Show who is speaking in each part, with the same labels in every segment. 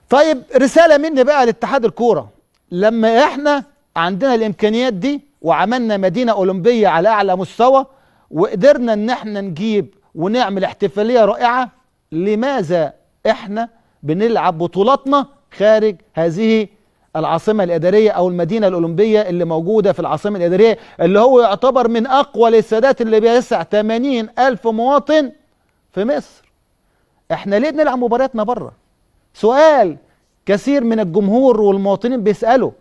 Speaker 1: طيب رسالة مني بقى لاتحاد الكورة، لما احنا عندنا الامكانيات دي وعملنا مدينة اولمبية على اعلى مستوى وقدرنا ان احنا نجيب ونعمل احتفالية رائعة، لماذا احنا بنلعب بطولاتنا خارج هذه العاصمة الإدارية أو المدينة الأولمبية اللي موجودة في العاصمة الإدارية، اللي هو يعتبر من أقوى الاستادات اللي بيسع 80,000 مواطن في مصر؟ احنا ليه بنلعب مبارياتنا بره؟ سؤال كثير من الجمهور والمواطنين بيسألوا.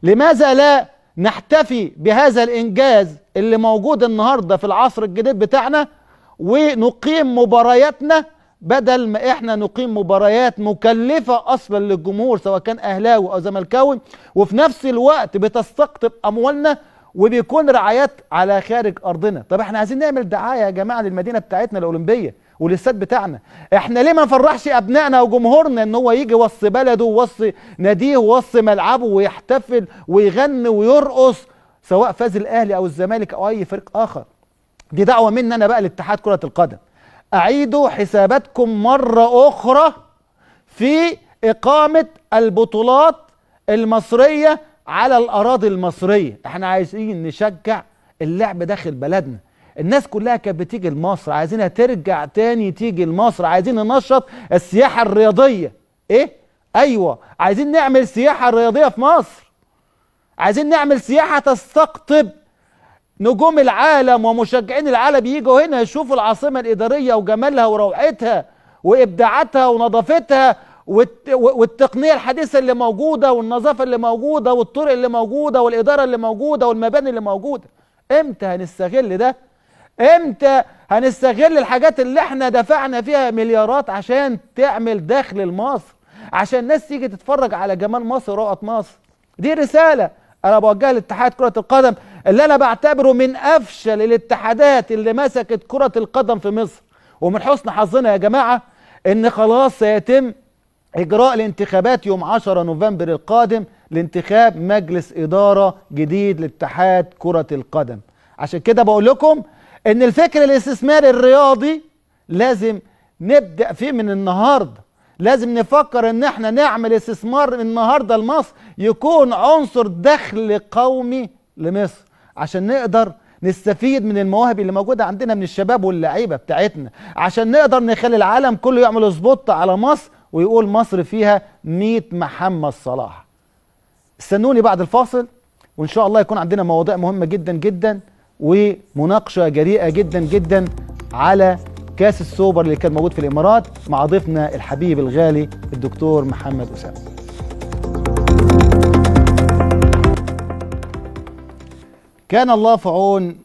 Speaker 1: لماذا لا نحتفي بهذا الإنجاز اللي موجود النهاردة في العصر الجديد بتاعنا ونقيم مبارياتنا، بدل ما احنا نقيم مباريات مكلفة اصلا للجمهور سواء كان اهلاوي او زملكاوي، وفي نفس الوقت بتستقطب اموالنا وبيكون رعايات على خارج ارضنا. طب احنا عايزين نعمل دعاية يا جماعة للمدينة بتاعتنا الاولمبية والاستاد بتاعنا. احنا ليه ما نفرحش ابنائنا وجمهورنا ان هو يجي وسط بلده ووسط ناديه ووسط ملعبه ويحتفل ويغني ويرقص، سواء فاز الاهلي او الزمالك او اي فريق اخر؟ دي دعوة مني انا بقى لاتحاد كرة القدم، أعيدوا حساباتكم مرة أخرى في إقامة البطولات المصرية على الأراضي المصرية. احنا عايزين نشجع اللعب داخل بلدنا. الناس كلها كانت بتيجي لمصر، عايزينها ترجع تاني تيجي لمصر، عايزين ننشط السياحة الرياضية. ايه؟ ايوه، عايزين نعمل سياحة رياضية في مصر، عايزين نعمل سياحة تستقطب نجوم العالم ومشجعين العالم يجوا هنا يشوفوا العاصمة الإدارية وجمالها وروعتها وإبداعاتها ونظافتها والتقنية الحديثة اللي موجودة والنظافة اللي موجودة والطرق اللي موجودة والإدارة اللي موجودة والمباني اللي موجودة. امتى هنستغل ده؟ امتى هنستغل الحاجات اللي احنا دفعنا فيها مليارات عشان تعمل دخل لمصر، عشان الناس تيجي تتفرج على جمال مصر وروعة مصر؟ دي رسالة انا بوجهها لاتحاد كرة القدم اللي انا بعتبره من افشل الاتحادات اللي مسكت كرة القدم في مصر. ومن حسن حظنا يا جماعة ان خلاص سيتم اجراء الانتخابات يوم 10 نوفمبر القادم لانتخاب مجلس ادارة جديد لاتحاد كرة القدم. عشان كده بقول لكم ان الفكر الاستثماري الرياضي لازم نبدأ فيه من النهارده. لازم نفكر ان احنا نعمل استثمار النهارده لمصر يكون عنصر دخل قومي لمصر، عشان نقدر نستفيد من المواهب اللي موجوده عندنا من الشباب واللعيبه بتاعتنا، عشان نقدر نخلي العالم كله يعمل سبوت على مصر ويقول مصر فيها 100 محمد صلاح. استنوني بعد الفاصل وان شاء الله يكون عندنا مواضيع مهمه جدا جدا ومناقشه جريئه جدا جدا على كاس السوبر اللي كان موجود في الامارات مع ضيفنا الحبيب الغالي الدكتور محمد أسامة. كان الله في عون